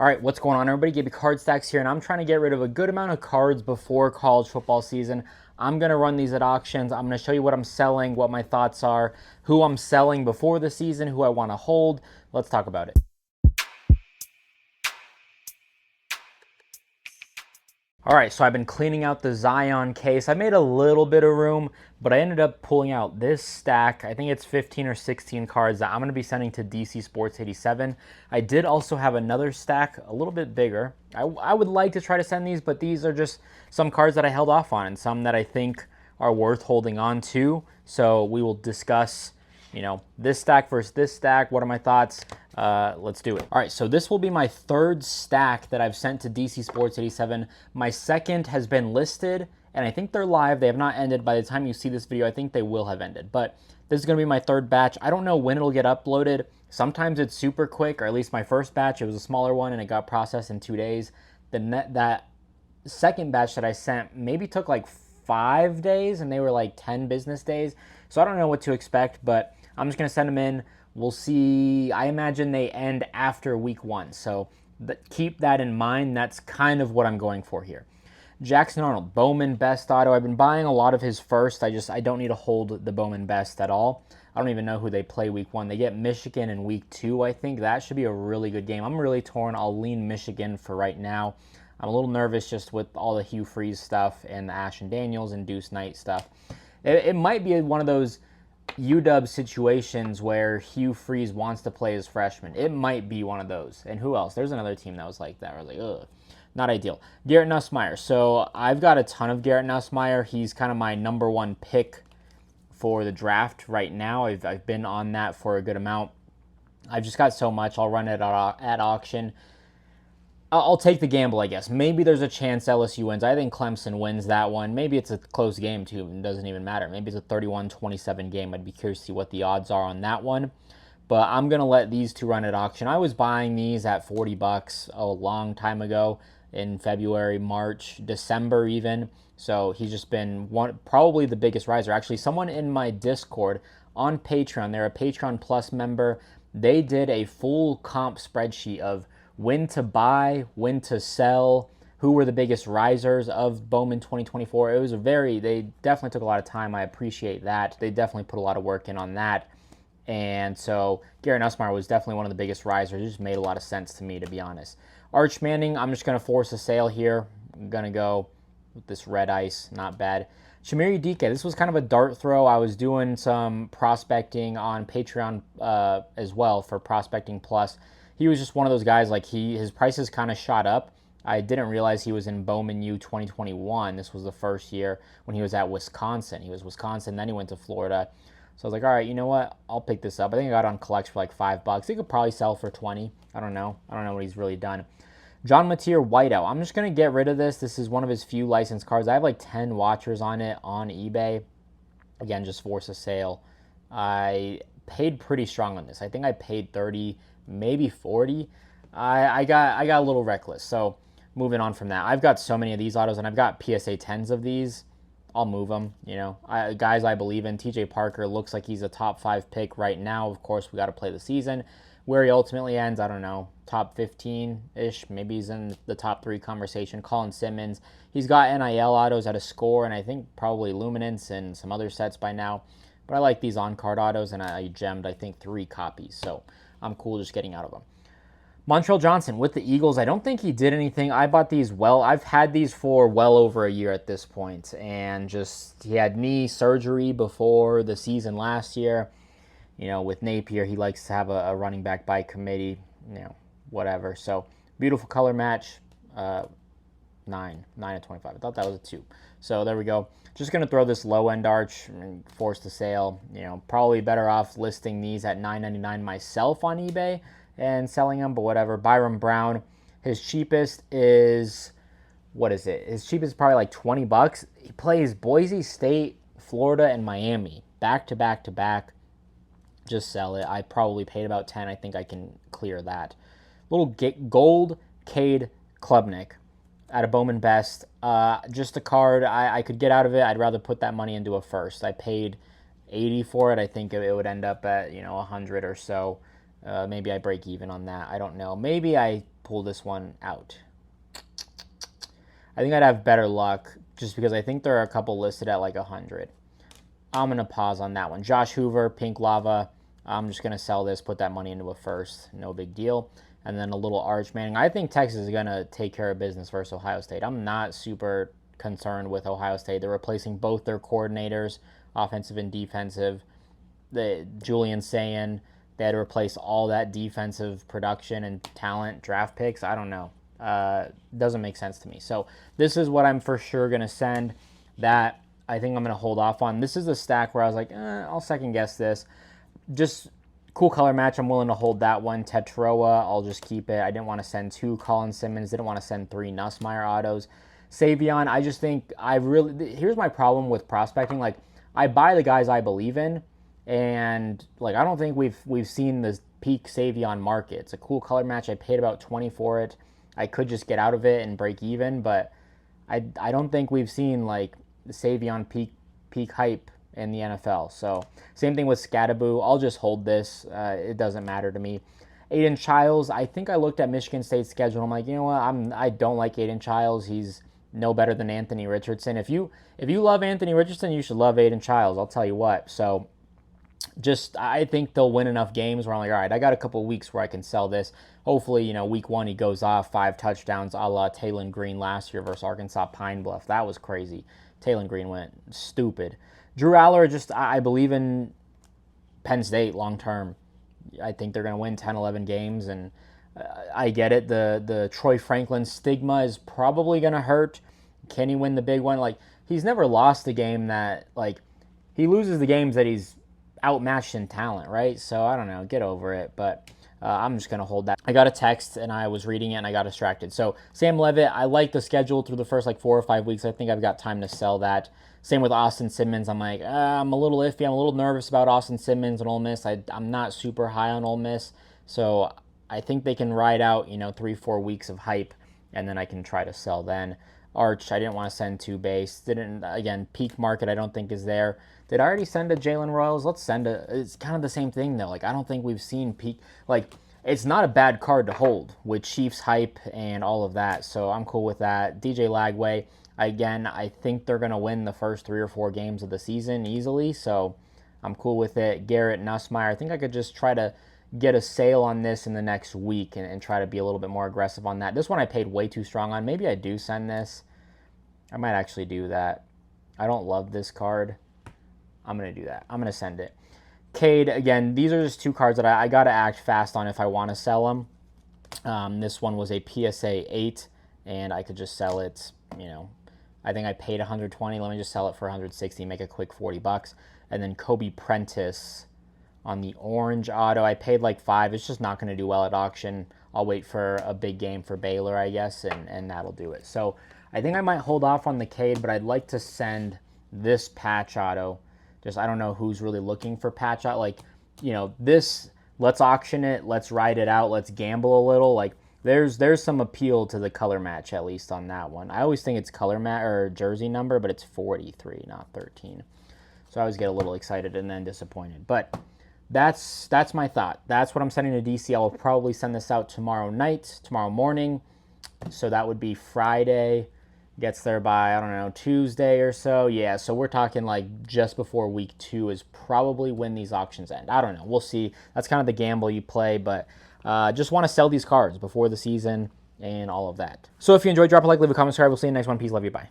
All right, what's going on, everybody? Gaby Card Stacks here, and I'm trying to get rid of a good amount of cards before college football season. I'm going to run these at auctions. I'm going to show you what I'm selling, what my thoughts are, who I'm selling before the season, who I want to hold. Let's talk about it. All right, so I've been cleaning out the Zion case. I made a little bit of room, but I ended up pulling out this stack. I think it's 15 or 16 cards that I'm going to be sending to DC Sports 87. I did also have another stack a little bit bigger. I would like to try to send these, but these are just some cards that I held off on and some that I think are worth holding on to. So we will discuss, this stack versus this stack. What are my thoughts? Let's do it. All right, so this will be my third stack that I've sent to DC Sports 87. My second has been listed, and I think they're live. They have not ended. By the time you see this video, I think they will have ended. But this is going to be my third batch. I don't know when it'll get uploaded. Sometimes it's super quick, or at least my first batch, it was a smaller one, and it got processed in 2 days. That second batch that I sent maybe took like 5 days, and they were like 10 business days. So I don't know what to expect, but I'm just going to send them in. We'll see. I imagine they end after week 1. So keep that in mind. That's kind of what I'm going for here. Jackson Arnold, Bowman Best Auto. I've been buying a lot of his first. I don't need to hold the Bowman Best at all. I don't even know who they play week 1. They get Michigan in week 2, I think. That should be a really good game. I'm really torn. I'll lean Michigan for right now. I'm a little nervous just with all the Hugh Freeze stuff and the Ashton Daniels and Deuce Knight stuff. It might be one of those UW situations where Hugh Freeze wants to play as freshman. It might be one of those. And who else? There's another team that was like that. I was like, ugh, not ideal. Garrett Nussmeier. So I've got a ton of Garrett Nussmeier. He's kind of my number one pick for the draft right now. I've been on that for a good amount. I've just got so much. I'll run it at auction. I'll take the gamble, I guess. Maybe there's a chance LSU wins. I think Clemson wins that one. Maybe it's a close game, too. It doesn't even matter. Maybe it's a 31-27 game. I'd be curious to see what the odds are on that one. But I'm going to let these two run at auction. I was buying these at $40 a long time ago in February, March, December even. So he's just been probably the biggest riser. Actually, someone in my Discord on Patreon, they're a Patreon Plus member. They did a full comp spreadsheet of when to buy, when to sell, who were the biggest risers of Bowman 2024. They definitely took a lot of time. I appreciate that. They definitely put a lot of work in on that. And so Garrett Nussmeier was definitely one of the biggest risers. It just made a lot of sense to me, to be honest. Arch Manning, I'm just going to force a sale here. I'm going to go with this red ice. Not bad. Shamiri Dike, this was kind of a dart throw. I was doing some prospecting on Patreon as well for Prospecting Plus. He was just one of those guys, his prices kind of shot up. I didn't realize he was in Bowman U 2021. This was the first year when he was at Wisconsin. He was Wisconsin, then he went to Florida. So I was like, all right, you know what? I'll pick this up. I think I got it on Collect for like $5. He could probably sell for 20. I don't know what he's really done. John Mateer Whiteout. I'm just going to get rid of this. This is one of his few licensed cards. I have like 10 watchers on it on eBay. Again, just force a sale. I paid pretty strong on this. I think I paid 30, maybe 40. I got a little reckless. So moving on from that, I've got so many of these autos, and I've got PSA 10s of these. I'll move them. Guys I believe in. TJ Parker looks like he's a top 5 pick right now. Of course, we got to play the season. Where he ultimately ends, I don't know, top 15-ish. Maybe he's in the top 3 conversation. Colin Simmons, he's got NIL autos at a score, and I think probably Luminance and some other sets by now. But I like these on-card autos, and I gemmed, I think, 3 copies. So I'm cool just getting out of them. Montreal Johnson with the Eagles. I don't think he did anything. I bought these I've had these for well over a year at this point. And he had knee surgery before the season last year. With Napier, he likes to have a running back by committee, whatever. So beautiful color match, 9 of 25. I thought that was a 2. So there we go. Just going to throw this low-end arch and force the sale. Probably better off listing these at $9.99 myself on eBay and selling them, but whatever. Byron Brown, his cheapest is, what is it? His cheapest is probably like $20. He plays Boise State, Florida, and Miami back to back to back. Just sell it. I probably paid about 10. I think I can clear that. Little gold Cade Klubnik out of Bowman Best. Just a card I could get out of it. I'd rather put that money into a first. I paid 80 for it. I think it would end up at 100 or so. Maybe I break even on that. I don't know. Maybe I pull this one out. I think I'd have better luck just because I think there are a couple listed at like 100. I'm going to pause on that one. Josh Hoover, Pink Lava. I'm just going to sell this, put that money into a first. No big deal. And then a little Arch Manning. I think Texas is going to take care of business versus Ohio State. I'm not super concerned with Ohio State. They're replacing both their coordinators, offensive and defensive. Julian saying they had to replace all that defensive production and talent, draft picks. I don't know. Doesn't make sense to me. So this is what I'm for sure going to send. That I think I'm going to hold off on. This is a stack where I was like, I'll second guess this. Just cool color match. I'm willing to hold that one. Tetroa, I'll just keep it. I didn't want to send 2 Colin Simmons. Didn't want to send 3 Nussmeier autos. Savion, I just think here's my problem with prospecting. Like, I buy the guys I believe in, and like I don't think we've seen the peak Savion market. It's a cool color match. I paid about 20 for it. I could just get out of it and break even, but I don't think we've seen like the Savion peak hype in the NFL. So same thing with Scattaboo. I'll just hold this. It doesn't matter to me. Aiden Childs, I think I looked at Michigan State's schedule. I'm like, you know what? I don't like Aiden Childs. He's no better than Anthony Richardson. If you love Anthony Richardson, you should love Aiden Childs. I'll tell you what. So I think they'll win enough games where I'm like, all right, I got a couple weeks where I can sell this. Hopefully, week 1 he goes off 5 touchdowns a la Taylon Green last year versus Arkansas Pine Bluff. That was crazy. Taylon Green went stupid. Drew Aller, I believe in Penn State long term. I think they're going to win 10, 11 games, and I get it. The Troy Franklin stigma is probably going to hurt. Can he win the big one? Like, he's never lost a game that, like, he loses the games that he's outmatched in talent, right? So I don't know, get over it. But I'm just gonna hold that. I got a text and I was reading it and I got distracted. So Sam Levitt, I like the schedule through the first like 4 or 5 weeks. I think I've got time to sell that. Same with Austin Simmons. I'm like, I'm a little iffy. I'm a little nervous about Austin Simmons and Ole Miss. I'm not super high on Ole Miss, so I think they can ride out 3-4 weeks of hype, and then I can try to sell then. Arch, I didn't want to send 2 base. Again, peak market I don't think is there. Did I already send a Jalen Royals? Let's send it's kind of the same thing though. Like, I don't think we've seen peak, like, it's not a bad card to hold with Chiefs hype and all of that. So I'm cool with that. DJ Lagway, again, I think they're going to win the first 3 or 4 games of the season easily. So I'm cool with it. Garrett Nussmeier, I think I could just try to get a sale on this in the next week and try to be a little bit more aggressive on that. This one I paid way too strong on. Maybe I do send this. I might actually do that. I don't love this card. I'm going to do that. I'm going to send it. Cade, again, these are just 2 cards that I got to act fast on if I want to sell them. This one was a PSA 8, and I could just sell it, I think I paid 120. Let me just sell it for 160, make a quick 40 bucks. And then Kobe Prentice on the orange auto. I paid like 5. It's just not going to do well at auction. I'll wait for a big game for Baylor, I guess, and that'll do it. So I think I might hold off on the Cade, but I'd like to send this patch auto. Just, I don't know who's really looking for patch auto. Like, this, let's auction it, let's ride it out, let's gamble a little. Like, there's some appeal to the color match, at least on that one. I always think it's color match or jersey number, but it's 43, not 13. So I always get a little excited and then disappointed. But that's my thought. That's what I'm sending to DC. I will probably send this out tomorrow morning. So that would be Friday. Gets there by, I don't know, Tuesday or so. Yeah, so we're talking like just before week 2 is probably when these auctions end. I don't know. We'll see. That's kind of the gamble you play, but just want to sell these cards before the season and all of that. So if you enjoyed, drop a like, leave a comment, subscribe. We'll see you in the next one. Peace, love you, bye.